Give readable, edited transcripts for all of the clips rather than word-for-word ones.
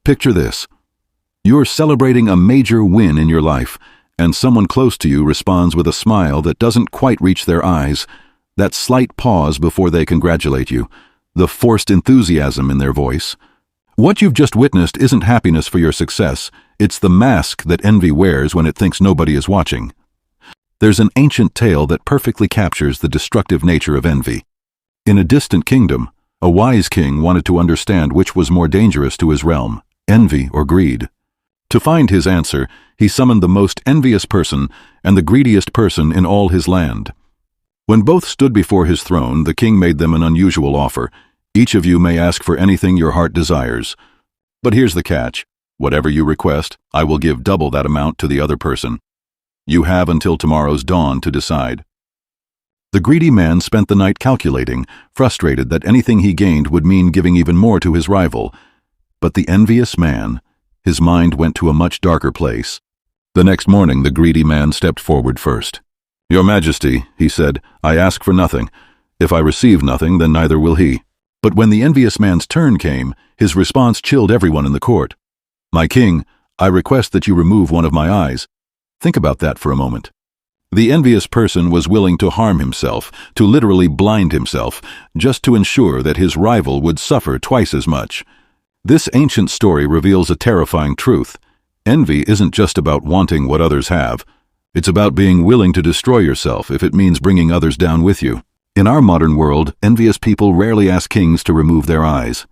Picture this. You're celebrating a major win in your life, and someone close to you responds with a smile that doesn't quite reach their eyes, that slight pause before they congratulate you, the forced enthusiasm in their voice. What you've just witnessed isn't happiness for your success, it's the mask that envy wears when it thinks nobody is watching. There's an ancient tale that perfectly captures the destructive nature of envy. In a distant kingdom, a wise king wanted to understand which was more dangerous to his realm, envy or greed. To find his answer, he summoned the most envious person and the greediest person in all his land. When both stood before his throne, the king made them an unusual offer. Each of you may ask for anything your heart desires. But here's the catch. Whatever you request, I will give double that amount to the other person. You have until tomorrow's dawn to decide. The greedy man spent the night calculating, frustrated that anything he gained would mean giving even more to his rival. But the envious man, his mind went to a much darker place. The next morning, the greedy man stepped forward first. "Your Majesty," he said, "I ask for nothing. If I receive nothing, then neither will he." But when the envious man's turn came, his response chilled everyone in the court. "My king, I request that you remove one of my eyes." Think about that for a moment. The envious person was willing to harm himself, to literally blind himself, just to ensure that his rival would suffer twice as much. This ancient story reveals a terrifying truth. Envy isn't just about wanting what others have. It's about being willing to destroy yourself if it means bringing others down with you. In our modern world, envious people rarely ask kings to remove their eyes.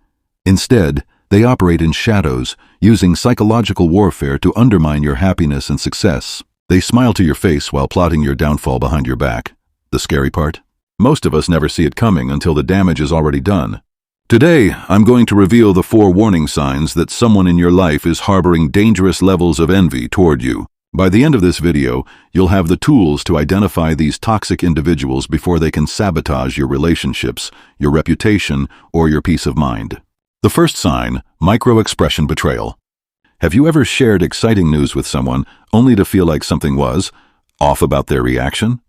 Instead, they operate in shadows, using psychological warfare to undermine your happiness and success. They smile to your face while plotting your downfall behind your back. The scary part? Most of us never see it coming until the damage is already done. Today, I'm going to reveal the 4 warning signs that someone in your life is harboring dangerous levels of envy toward you. By the end of this video, you'll have the tools to identify these toxic individuals before they can sabotage your relationships, your reputation, or your peace of mind. The first sign, microexpression betrayal. Have you ever shared exciting news with someone only to feel like something was off about their reaction?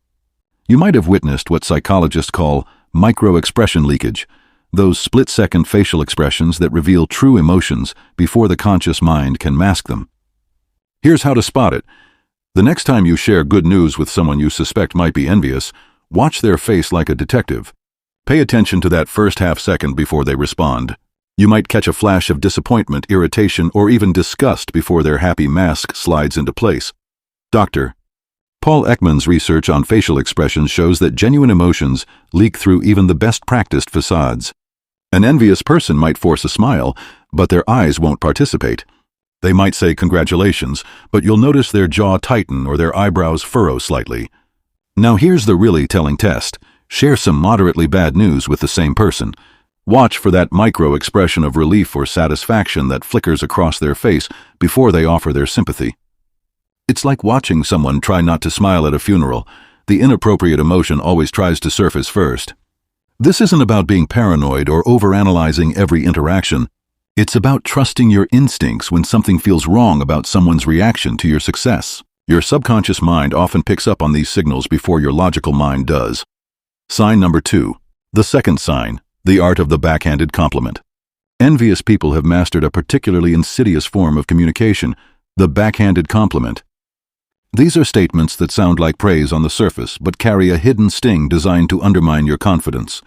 You might have witnessed what psychologists call microexpression leakage, those split-second facial expressions that reveal true emotions before the conscious mind can mask them. Here's how to spot it. The next time you share good news with someone you suspect might be envious, watch their face like a detective. Pay attention to that first half second before they respond. You might catch a flash of disappointment, irritation, or even disgust before their happy mask slides into place. Dr. Paul Ekman's research on facial expressions shows that genuine emotions leak through even the best-practiced facades. An envious person might force a smile, but their eyes won't participate. They might say congratulations, but you'll notice their jaw tighten or their eyebrows furrow slightly. Now here's the really telling test. Share some moderately bad news with the same person. Watch for that micro-expression of relief or satisfaction that flickers across their face before they offer their sympathy. It's like watching someone try not to smile at a funeral. The inappropriate emotion always tries to surface first. This isn't about being paranoid or overanalyzing every interaction. It's about trusting your instincts when something feels wrong about someone's reaction to your success. Your subconscious mind often picks up on these signals before your logical mind does. Sign number 2. The second sign. The art of the backhanded compliment. Envious people have mastered a particularly insidious form of communication, the backhanded compliment. These are statements that sound like praise on the surface, but carry a hidden sting designed to undermine your confidence.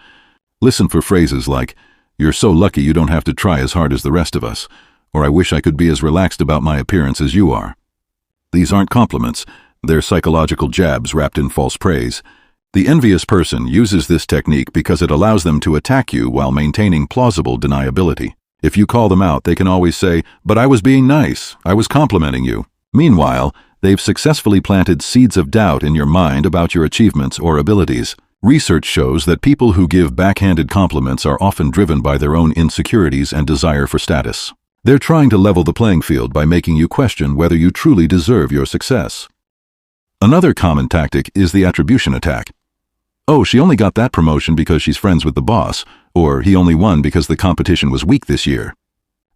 Listen for phrases like, "You're so lucky you don't have to try as hard as the rest of us," or "I wish I could be as relaxed about my appearance as you are." These aren't compliments, they're psychological jabs wrapped in false praise. The envious person uses this technique because it allows them to attack you while maintaining plausible deniability. If you call them out, they can always say, "But I was being nice, I was complimenting you." Meanwhile, they've successfully planted seeds of doubt in your mind about your achievements or abilities. Research shows that people who give backhanded compliments are often driven by their own insecurities and desire for status. They're trying to level the playing field by making you question whether you truly deserve your success. Another common tactic is the attribution attack. "Oh, she only got that promotion because she's friends with the boss," or "he only won because the competition was weak this year."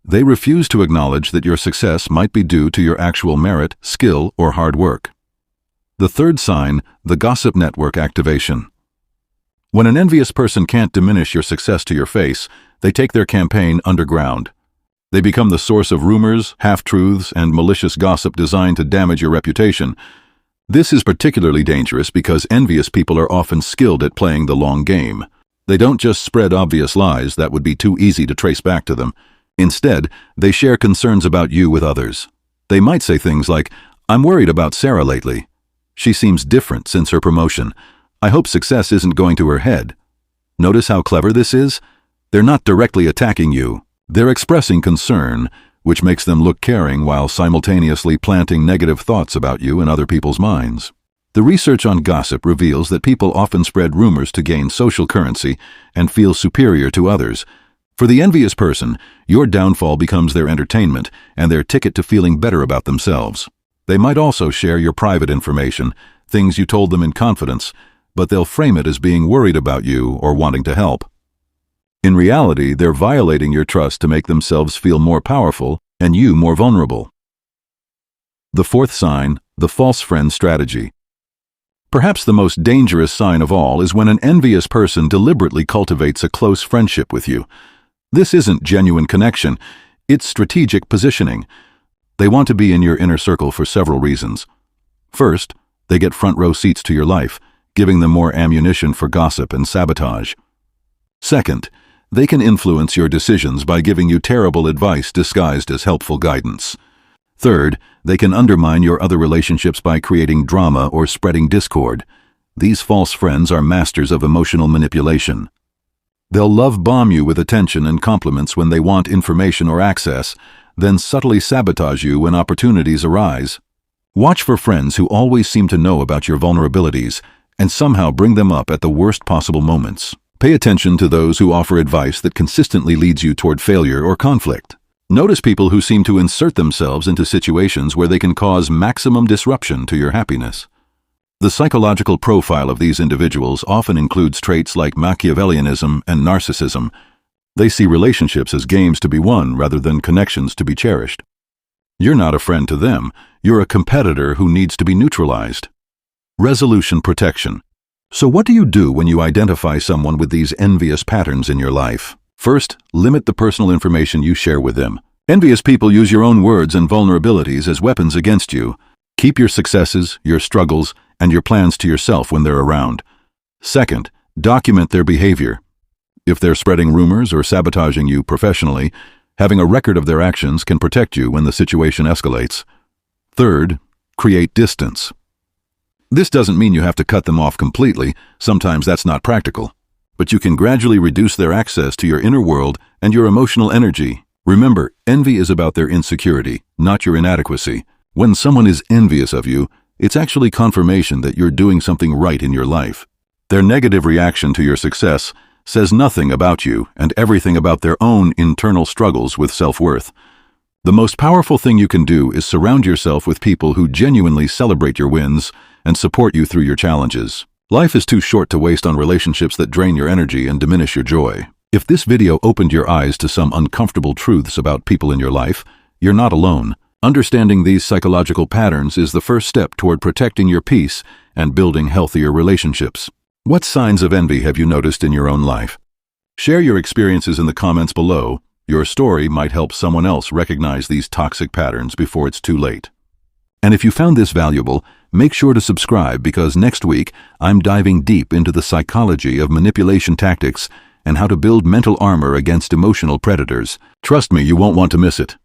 They refuse to acknowledge that your success might be due to your actual merit, skill, or hard work. The third sign, the gossip network activation. When an envious person can't diminish your success to your face, they take their campaign underground. They become the source of rumors, half-truths, and malicious gossip designed to damage your reputation. This is particularly dangerous because envious people are often skilled at playing the long game. They don't just spread obvious lies that would be too easy to trace back to them. Instead, they share concerns about you with others. They might say things like, "I'm worried about Sarah lately. She seems different since her promotion. I hope success isn't going to her head." Notice how clever this is? They're not directly attacking you. They're expressing concern, which makes them look caring while simultaneously planting negative thoughts about you in other people's minds. The research on gossip reveals that people often spread rumors to gain social currency and feel superior to others. For the envious person, your downfall becomes their entertainment and their ticket to feeling better about themselves. They might also share your private information, things you told them in confidence, but they'll frame it as being worried about you or wanting to help. In reality, they're violating your trust to make themselves feel more powerful and you more vulnerable. The fourth sign, the false friend strategy. Perhaps the most dangerous sign of all is when an envious person deliberately cultivates a close friendship with you. This isn't genuine connection, it's strategic positioning. They want to be in your inner circle for several reasons. First, they get front row seats to your life, giving them more ammunition for gossip and sabotage. Second, they can influence your decisions by giving you terrible advice disguised as helpful guidance. Third, they can undermine your other relationships by creating drama or spreading discord. These false friends are masters of emotional manipulation. They'll love bomb you with attention and compliments when they want information or access, then subtly sabotage you when opportunities arise. Watch for friends who always seem to know about your vulnerabilities and somehow bring them up at the worst possible moments. Pay attention to those who offer advice that consistently leads you toward failure or conflict. Notice people who seem to insert themselves into situations where they can cause maximum disruption to your happiness. The psychological profile of these individuals often includes traits like Machiavellianism and narcissism. They see relationships as games to be won rather than connections to be cherished. You're not a friend to them, you're a competitor who needs to be neutralized. Resolution protection. So what do you do when you identify someone with these envious patterns in your life? First, limit the personal information you share with them. Envious people use your own words and vulnerabilities as weapons against you. Keep your successes, your struggles, and your plans to yourself when they're around. Second, document their behavior. If they're spreading rumors or sabotaging you professionally, having a record of their actions can protect you when the situation escalates. Third, create distance. This doesn't mean you have to cut them off completely, sometimes that's not practical. But you can gradually reduce their access to your inner world and your emotional energy. Remember, envy is about their insecurity, not your inadequacy. When someone is envious of you, it's actually confirmation that you're doing something right in your life. Their negative reaction to your success says nothing about you and everything about their own internal struggles with self-worth. The most powerful thing you can do is surround yourself with people who genuinely celebrate your wins and support you through your challenges. Life is too short to waste on relationships that drain your energy and diminish your joy. If this video opened your eyes to some uncomfortable truths about people in your life, you're not alone. Understanding these psychological patterns is the first step toward protecting your peace and building healthier relationships. What signs of envy have you noticed in your own life? Share your experiences in the comments below. Your story might help someone else recognize these toxic patterns before it's too late. And if you found this valuable, make sure to subscribe because next week I'm diving deep into the psychology of manipulation tactics and how to build mental armor against emotional predators. Trust me, you won't want to miss it.